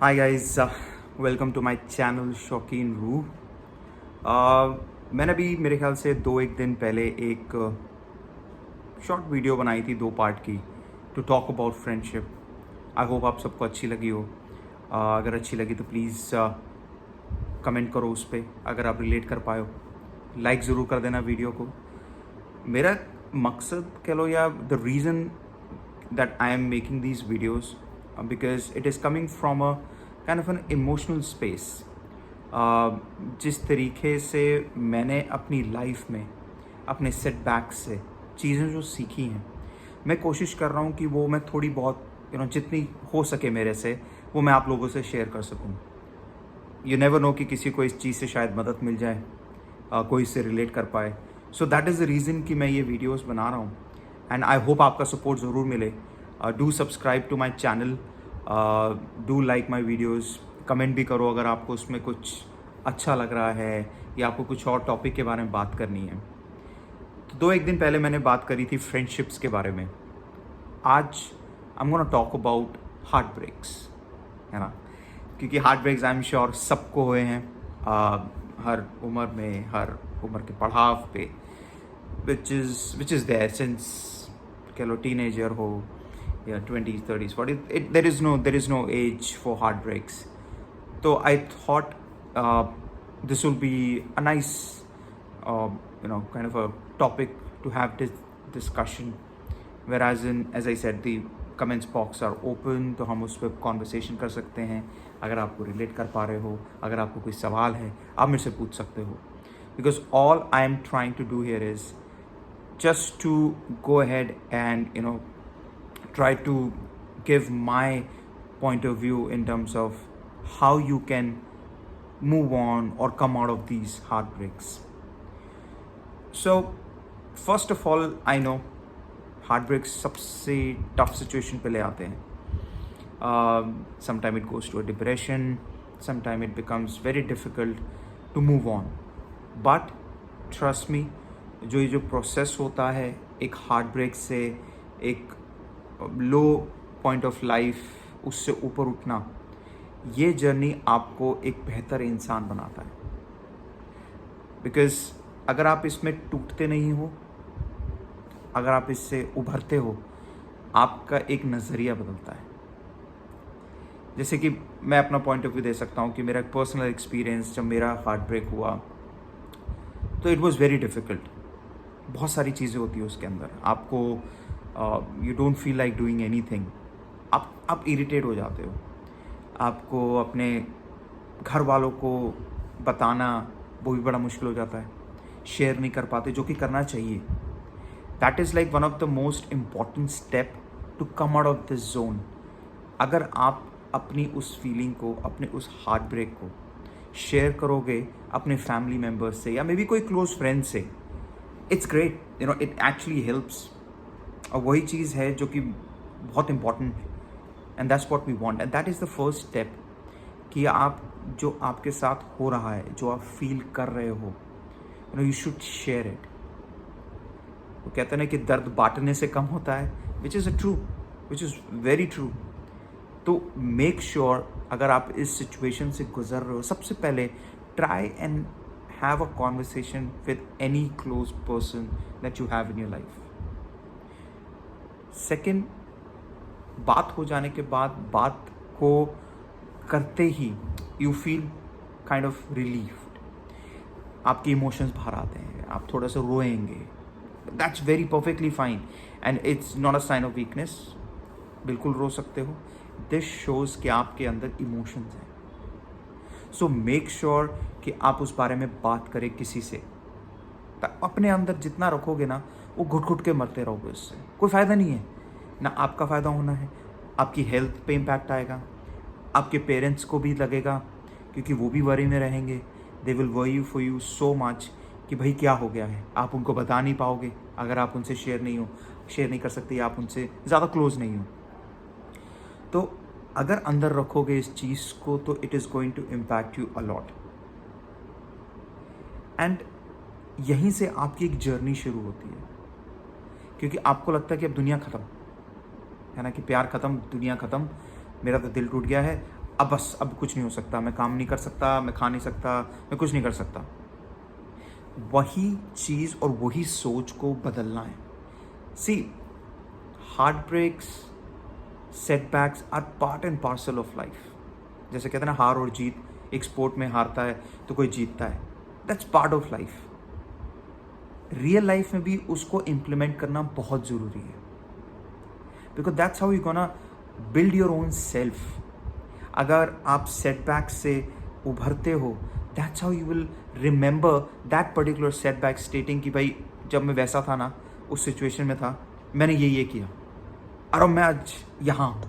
Hi guys, welcome to my channel Shaukeen Rooh. मैंने अभी मेरे ख्याल से एक दिन पहले एक शॉर्ट वीडियो बनाई थी 2 पार्ट की, to talk about friendship. I hope आप सबको अच्छी लगी हो। अगर अच्छी लगी तो प्लीज़ कमेंट करो उस पर, अगर आप रिलेट कर पाए हो। लाइक ज़रूर कर देना वीडियो को। मेरा मकसद कह लो, या the reason that I am making these videos because it is coming from a kind of an emotional space. जिस तरीके से मैंने अपनी लाइफ में अपने सेटबैक्स से चीज़ें जो सीखी हैं, मैं कोशिश कर रहा हूँ कि वो मैं थोड़ी बहुत जितनी हो सके मेरे से वो मैं आप लोगों से शेयर कर सकूँ। यू नेवर नो कि किसी को इस चीज़ से शायद मदद मिल जाए, कोई इससे रिलेट कर पाए। So that is the reason कि मैं ये वीडियोस बना रहा हूँ एंड आई होप आपका सपोर्ट ज़रूर मिले। Do subscribe to my channel, do like my videos, comment भी करो अगर आपको उसमें कुछ अच्छा लग रहा है या आपको कुछ और टॉपिक के बारे में बात करनी है। तो एक दिन पहले मैंने बात करी थी फ्रेंडशिप्स के बारे में। आज I am gonna talk about heart breaks, है ना, क्योंकि heart breaks I am sure सबको हुए हैं, हर उम्र में, हर उम्र के पड़ाव पे, which is there since कह लो टीनेजर हो या 20s 30s 40s, there is no age for heartbreaks. So I thought this will be a nice kind of a topic to have this discussion, whereas as I said, the comments box are open, तो हम उस पर conversation कर सकते हैं। अगर आपको relate कर पा रहे हो, अगर आपको कोई सवाल है, आप मेरे से पूछ सकते हो, because all I am trying to do here is just to go ahead and try to give my point of view in terms of how you can move on or come out of these heartbreaks. So first of all, I know heartbreaks सबसे tough situation पे ले आते हैं. Sometimes it goes to a depression, sometimes it becomes very difficult to move on, but trust me, जो process होता है एक heart break से, एक लो पॉइंट ऑफ लाइफ उससे ऊपर उठना, ये जर्नी आपको एक बेहतर इंसान बनाता है। बिकॉज अगर आप इसमें टूटते नहीं हो, अगर आप इससे उभरते हो, आपका एक नज़रिया बदलता है। जैसे कि मैं अपना पॉइंट ऑफ व्यू दे सकता हूँ कि मेरा एक पर्सनल एक्सपीरियंस, जब मेरा हार्ट ब्रेक हुआ तो इट वॉज़ वेरी डिफ़िकल्ट। बहुत सारी चीज़ें होती है उसके अंदर, आपको you don't feel like doing anything, आप इरिटेट हो जाते हो, आपको अपने घर वालों को बताना वो भी बड़ा मुश्किल हो जाता है, शेयर नहीं कर पाते जो कि करना चाहिए। That is like one of the most important step to come out of this zone. अगर आप अपनी उस फीलिंग को, अपने उस हार्ट ब्रेक को शेयर करोगे अपने फैमिली मेम्बर्स से या मे बी कोई क्लोज फ्रेंड से, it's great, it actually helps. और वही चीज़ है जो कि बहुत इम्पॉर्टेंट है, and that's what we want, and that is the first step कि आप जो आपके साथ हो रहा है, जो आप फील कर रहे हो, यू शुड शेयर इट। वो कहते हैं ना कि दर्द बांटने से कम होता है, विच इज़ वेरी ट्रू। तो मेक श्योर अगर आप इस सिचुएशन से गुजर रहे हो, सबसे पहले try and have a conversation with any close person that you have in your life. Second, बात हो जाने के बाद, बात को करते ही you feel kind of relieved. आपके इमोशंस बाहर आते हैं, आप थोड़ा सा रोएंगे, that's very perfectly fine and it's not a sign of weakness. बिल्कुल रो सकते हो। This shows कि आपके अंदर इमोशंस हैं। सो मेक श्योर कि आप उस बारे में बात करें किसी से। अपने अंदर जितना रखोगे ना, वो घुट घुट के मरते रहोगे, उससे कोई फ़ायदा नहीं है ना। आपका फ़ायदा होना है, आपकी हेल्थ पे इम्पैक्ट आएगा, आपके पेरेंट्स को भी लगेगा, क्योंकि वो भी वरी में रहेंगे। They will worry for you so much कि भाई क्या हो गया है। आप उनको बता नहीं पाओगे अगर आप उनसे शेयर नहीं कर सकते, आप उनसे ज़्यादा क्लोज नहीं हो। तो अगर अंदर रखोगे इस चीज़ को, तो it is going to impact you a lot. And यहीं से आपकी एक जर्नी शुरू होती है, क्योंकि आपको लगता है कि अब दुनिया ख़त्म है ना, कि प्यार ख़त्म, दुनिया ख़त्म, मेरा तो दिल टूट गया है, अब बस अब कुछ नहीं हो सकता, मैं काम नहीं कर सकता, मैं खा नहीं सकता, मैं कुछ नहीं कर सकता। वही चीज़ और वही सोच को बदलना है। See, heart breaks, setbacks are part and parcel of life. जैसे कहते हैं ना, हार और जीत, एक स्पोर्ट में हारता है तो कोई जीतता है, that's part of life. Real life में भी उसको इम्प्लीमेंट करना बहुत ज़रूरी है, because that's how you gonna build your own self. अगर आप सेटबैक से उभरते हो, that's how you will remember that particular setback, स्टेटिंग कि भाई जब मैं वैसा था ना, उस सिचुएशन में था, मैंने ये किया और मैं आज यहाँ हूँ।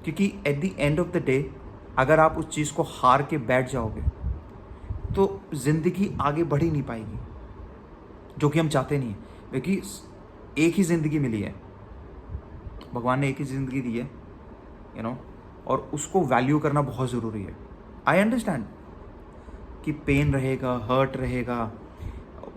क्योंकि eight the end of the day अगर आप उस चीज़ को हार के बैठ जाओगे तो ज़िंदगी आगे बढ़ ही नहीं पाएगी, जो कि हम चाहते नहीं है। क्योंकि एक ही ज़िंदगी मिली है, भगवान ने एक ही ज़िंदगी दी है, यू नो, और उसको वैल्यू करना बहुत ज़रूरी है। आई अंडरस्टैंड कि पेन रहेगा, हर्ट रहेगा,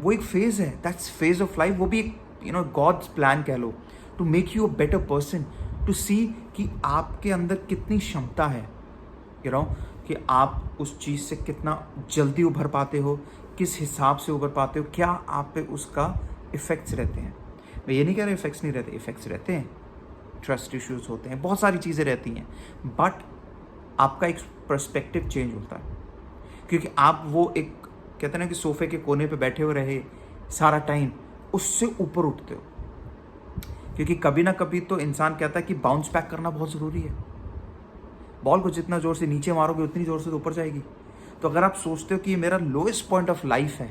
वो एक फेज़ है, दैट्स फेज ऑफ लाइफ। वो भी एक गॉड्स प्लान कह लो, to make you a better person, to see कि आपके अंदर कितनी क्षमता है, कि आप उस चीज़ से कितना जल्दी उभर पाते हो, किस हिसाब से उभर पाते हो, क्या आप पे उसका इफ़ेक्ट्स रहते हैं। मैं ये नहीं कह रहा इफ़ेक्ट्स नहीं रहते, इफ़ेक्ट्स रहते हैं, ट्रस्ट इश्यूज होते हैं, बहुत सारी चीज़ें रहती हैं, बट आपका एक पर्सपेक्टिव चेंज होता है। क्योंकि आप वो एक कहते हैं ना कि सोफे के कोने पे बैठे हुए रहे सारा टाइम, उससे ऊपर उठते हो। क्योंकि कभी ना कभी तो इंसान कहता है कि बाउंस बैक करना बहुत ज़रूरी है। बॉल को जितना ज़ोर से नीचे मारोगे उतनी ज़ोर से तो ऊपर जाएगी। तो अगर आप सोचते हो कि ये मेरा लोएस्ट पॉइंट ऑफ लाइफ है,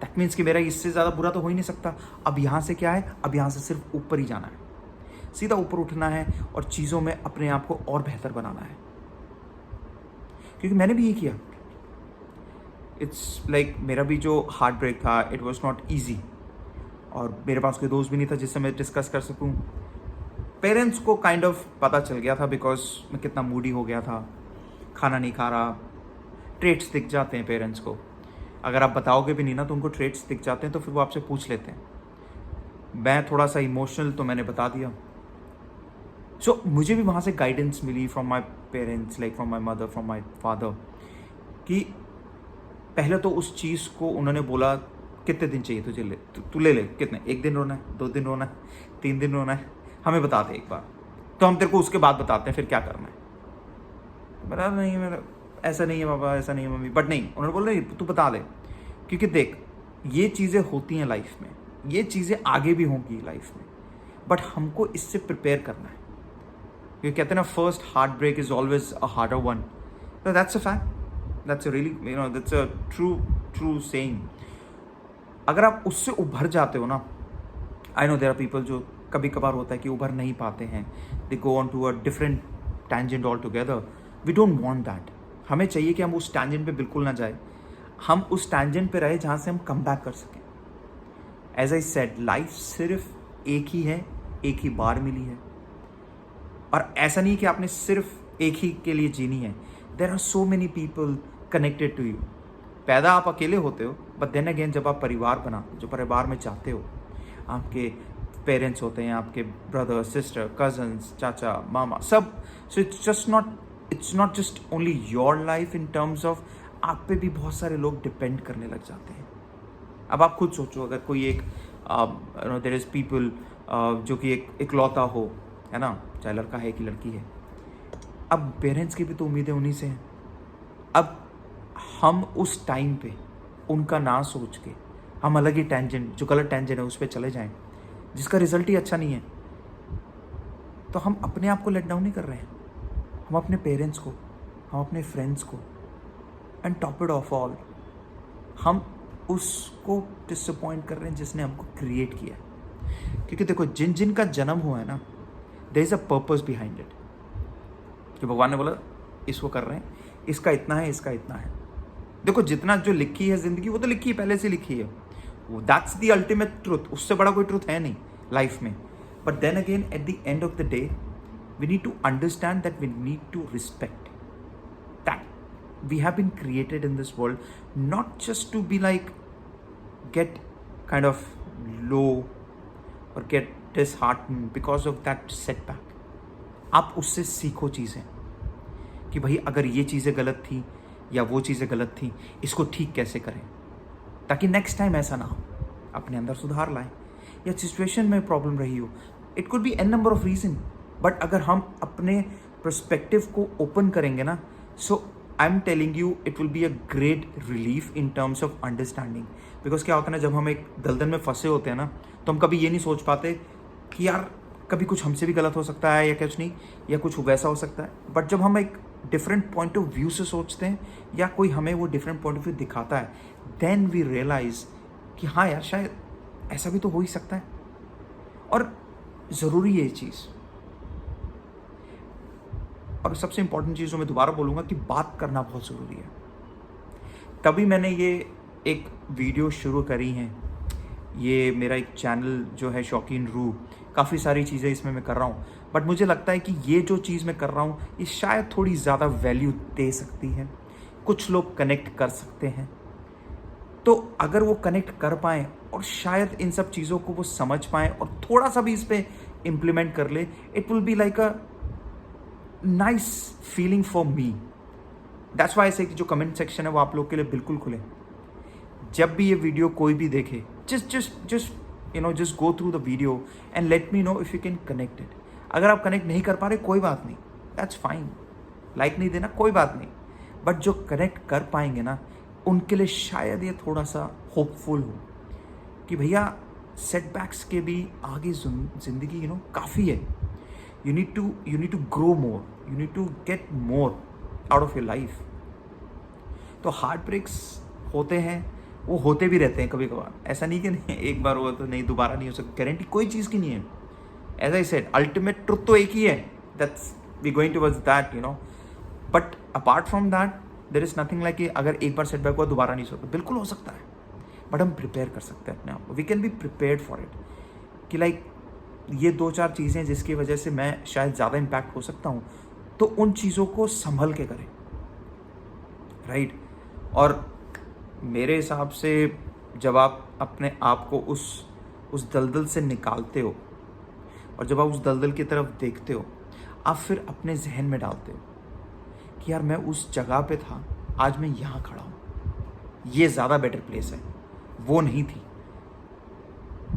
दैट मीन्स कि मेरा इससे ज़्यादा बुरा तो हो ही नहीं सकता। अब यहाँ से क्या है, अब यहाँ से सिर्फ ऊपर ही जाना है, सीधा ऊपर उठना है और चीज़ों में अपने आप को और बेहतर बनाना है। क्योंकि मैंने भी ये किया। इट्स लाइक मेरा भी जो हार्ट ब्रेक था, इट वॉज नॉट ईजी, और मेरे पास कोई दोस्त भी नहीं था जिससे मैं डिस्कस कर सकूं। पेरेंट्स को काइंड ऑफ पता चल गया था, बिकॉज मैं कितना मूडी हो गया था, खाना नहीं खा रहा। ट्रेट्स दिख जाते हैं पेरेंट्स को, अगर आप बताओगे भी नहीं ना तो उनको ट्रेट्स दिख जाते हैं, तो फिर वो आपसे पूछ लेते हैं। मैं थोड़ा सा इमोशनल, तो मैंने बता दिया। सो मुझे भी वहाँ से गाइडेंस मिली from my parents, like from my mother, from my father, कि पहले तो उस चीज़ को उन्होंने बोला कितने दिन चाहिए तुझे, ले तू ले ले, कितने, 1 दिन रोना है, 2 दिन रोना है, 3 दिन रोना है, हमें बता दे एक बार, तो हम तेरे को उसके बाद बताते हैं फिर क्या करना है। बता नहीं, मेरा ऐसा नहीं है पापा, ऐसा नहीं है मम्मी, बट नहीं, उन्होंने बोला नहीं तू बता दे। क्योंकि देख, ये चीज़ें होती हैं लाइफ में, ये चीज़ें आगे भी होंगी लाइफ में, बट हमको इससे प्रिपेयर करना है। क्योंकि कहते हैं ना, first heart break is always a harder one. That's a fact, that's a really that's a true saying. अगर आप उससे उभर जाते हो ना, I know there are people जो कभी कभार होता है कि उभर नहीं पाते हैं, they go on to a different tangent all together. We don't want that. हमें चाहिए कि हम उस टैंजेंट पे बिल्कुल ना जाए, हम उस टैंजेंट पे रहे जहाँ से हम कम बैक कर सकें। एज आई सेड, लाइफ सिर्फ एक ही है, एक ही बार मिली है, और ऐसा नहीं कि आपने सिर्फ एक ही के लिए जीनी है। There are so many people connected to you. पैदा आप अकेले होते हो, बट देन अगेन जब आप परिवार बनाते हो, जो परिवार में चाहते हो, आपके पेरेंट्स होते हैं, आपके ब्रदर, सिस्टर, कजन्स, चाचा, मामा, सब। So it's not just only your life in terms of, आप पे भी बहुत सारे लोग डिपेंड करने लग जाते हैं। अब आप खुद सोचो, अगर कोई एक देयर इज पीपल जो कि एक इकलौता हो, है ना, चाहे लड़का है कि लड़की है, अब पेरेंट्स की भी तो उम्मीदें उन्हीं से हैं। अब हम उस टाइम पे उनका ना सोच के हम अलग ही टेंजेंट, जो गलत टेंजेंट है उस पर चले जाएं, जिसका रिजल्ट ही अच्छा नहीं है, तो हम अपने आप को लेट डाउन नहीं कर रहे हैं, हम अपने पेरेंट्स को, हम अपने फ्रेंड्स को, and top it of all, हम उसको डिसअपॉइंट कर रहे हैं जिसने हमको क्रिएट किया। क्योंकि देखो, जिन जिन का जन्म हुआ है ना, there is a purpose behind it. कि भगवान ने बोला इसको कर रहे हैं, इसका इतना है, इसका इतना है। देखो, जितना जो लिखी है जिंदगी, वो तो लिखी है, पहले से लिखी है, दैट्स द अल्टीमेट ट्रूथ। उससे बड़ा कोई ट्रूथ है नहीं लाइफ में। But then again, at the end of the day, we need to understand that we need to respect that we have been created in this world not just to be like get kind of low or get disheartened because of that setback. आप उससे सीखो चीज़ें, कि भाई अगर ये चीज़ें गलत थी या वो चीज़ें गलत थी, इसको ठीक कैसे करें ताकि नेक्स्ट टाइम ऐसा ना हो, अपने अंदर सुधार लाएं। या सिचुएशन में प्रॉब्लम रही हो, it could be an number of reason, but अगर हम अपने पर्सपेक्टिव को ओपन करेंगे ना, so I am telling you it will be a great relief in terms of understanding. Because क्या होता है ना, जब हम एक दलदल में फंसे होते हैं ना, तो हम कभी ये नहीं सोच पाते कि यार कभी कुछ हमसे भी गलत हो सकता है या कुछ नहीं, या कुछ वैसा हो सकता है। बट जब हम एक डिफरेंट पॉइंट ऑफ व्यू से सोचते हैं या कोई हमें वो डिफरेंट पॉइंट ऑफ व्यू दिखाता है, देन वी रियलाइज कि हाँ यार शायद ऐसा भी तो हो ही सकता है। और ज़रूरी है ये चीज़। और सबसे इंपॉर्टेंट चीज़ जो मैं दोबारा बोलूँगा कि बात करना बहुत ज़रूरी है। तभी मैंने ये एक वीडियो शुरू करी है, ये मेरा एक चैनल जो है शौकीन रूह, काफ़ी सारी चीज़ें इसमें मैं कर रहा हूँ, बट मुझे लगता है कि ये जो चीज़ मैं कर रहा हूँ ये शायद थोड़ी ज़्यादा वैल्यू दे सकती है, कुछ लोग कनेक्ट कर सकते हैं। तो अगर वो कनेक्ट कर पाएँ और शायद इन सब चीज़ों को वो समझ पाएँ और थोड़ा सा भी इस पर इम्प्लीमेंट कर ले, it will be like a nice feeling for me. That's why से कि जो कमेंट सेक्शन है वो आप लोग के लिए बिल्कुल खुले। जब भी ये वीडियो कोई भी देखे, just go through the video and let me know if you can connect it. अगर आप कनेक्ट नहीं कर पा रहे कोई बात नहीं, दैट्स फाइन। लाइक नहीं देना कोई बात नहीं, बट जो कनेक्ट कर पाएंगे ना, उनके लिए शायद ये थोड़ा सा होपफुल हो कि भैया सेटबैक्स के भी आगे जिंदगी काफ़ी है। you need to grow more, you need to get more out of your life. तो हार्ट ब्रेक्स होते हैं, वो होते भी रहते हैं कभी कभार, ऐसा नहीं कि नहीं एक बार हुआ तो नहीं दोबारा नहीं हो सकता, गारंटी कोई चीज़ की नहीं है। As I said, ultimate truth तो एक ही है, that's we going towards that but apart from that there is nothing like कि अगर एक बार सेटबैक हुआ दोबारा नहीं हो सकता, बिल्कुल हो सकता है, बट हम प्रिपेयर कर सकते हैं अपने आप को, we can be prepared for it कि लाइक ये 2-4 चीज़ें जिसकी वजह से मैं शायद ज़्यादा इम्पैक्ट हो सकता हूँ, तो उन चीज़ों को संभल के करें, राइट। और मेरे हिसाब से जब आप अपने आप को उस दलदल से निकालते हो और जब आप उस दलदल की तरफ देखते हो, आप फिर अपने जहन में डालते हो कि यार मैं उस जगह पे था, आज मैं यहाँ खड़ा हूँ, ये ज़्यादा बेटर प्लेस है, वो नहीं थी।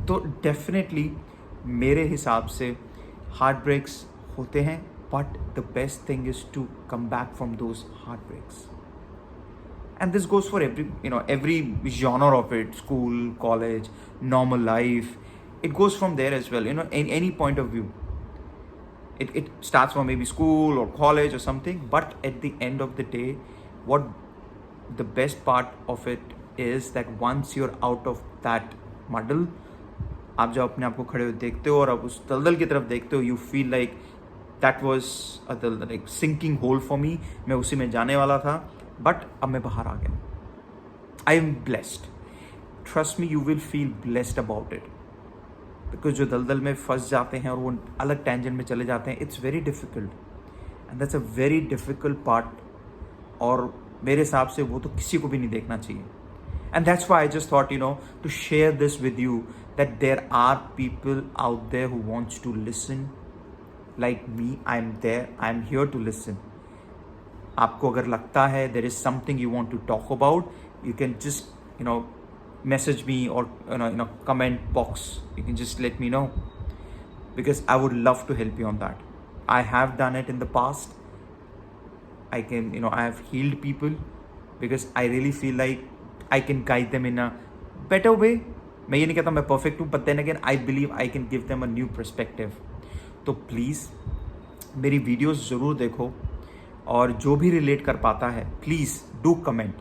तो डेफिनेटली मेरे हिसाब से हार्ट ब्रेक्स होते हैं, but the best thing is to come back from those heart breaks. And this goes for every genre of it, school, college, normal life. It goes from there as well, in any point of view. It starts from maybe school or college or something, but at the end of the day, what the best part of it is that once you're out of that muddle, आप जब अपने आप को खड़े हुए देखते हो और अब उस दलदल की तरफ देखते हो, you feel like that was a sinking hole for me, मैं उसी में जाने वाला था, बट अब मैं बाहर आ गया। I am blessed, trust me, you will feel blessed about it. Because जो दलदल में फंस जाते हैं और वो अलग टेंजेंट में चले जाते हैं, it's very difficult and that's a very difficult part, और मेरे हिसाब से वो तो किसी को भी नहीं देखना चाहिए। And that's why I just thought to share this with you that there are people out there who wants to listen like me. I am there, I am here to listen. आपको अगर लगता है there is something you want to talk about, you can just message me और comment box, you can just let me know, because I would love to help you on that. I have done it in the past, I can I have healed people because I really feel like I can guide them in a better way. मैं ये नहीं कहता मैं perfect हूँ, but then again I believe I can give them a new perspective. तो please मेरी videos ज़रूर देखो, और जो भी रिलेट कर पाता है प्लीज़ डू कमेंट।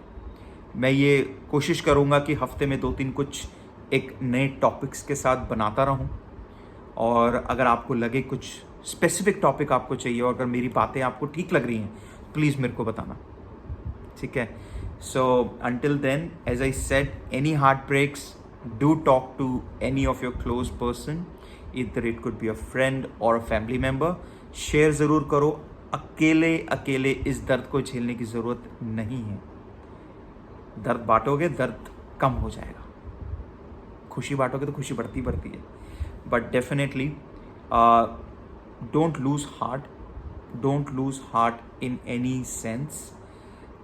मैं ये कोशिश करूँगा कि हफ्ते में 2-3 कुछ एक नए टॉपिक्स के साथ बनाता रहूँ, और अगर आपको लगे कुछ स्पेसिफिक टॉपिक आपको चाहिए और अगर मेरी बातें आपको ठीक लग रही हैं, प्लीज़ मेरे को बताना, ठीक है। So until then, as I said, any heart breaks, do talk to any of your close person, इधर it could be a friend और अ फैमिली मेम्बर। शेयर ज़रूर करो, अकेले इस दर्द को झेलने की ज़रूरत नहीं है। दर्द बांटोगे दर्द कम हो जाएगा, खुशी बांटोगे तो खुशी बढ़ती है। But definitely don't lose heart, don't lose heart in any sense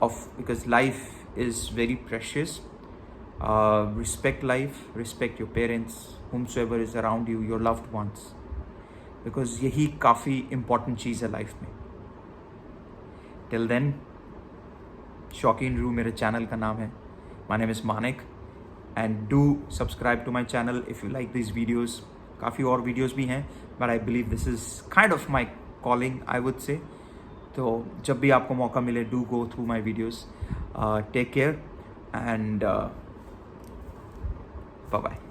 of, because life is very precious. Respect life, respect your parents, whomsoever is around you, your loved ones, because यही काफ़ी important चीज़ है life में. Till then, शौकीन रू मेरे channel का नाम है. My name is Manik and do subscribe to my channel if you like this videos. काफ़ी और वीडियोज़ भी हैं, but I believe this is kind of my calling, I would say. तो जब भी आपको मौका मिले, do go through my videos. Take care and bye bye.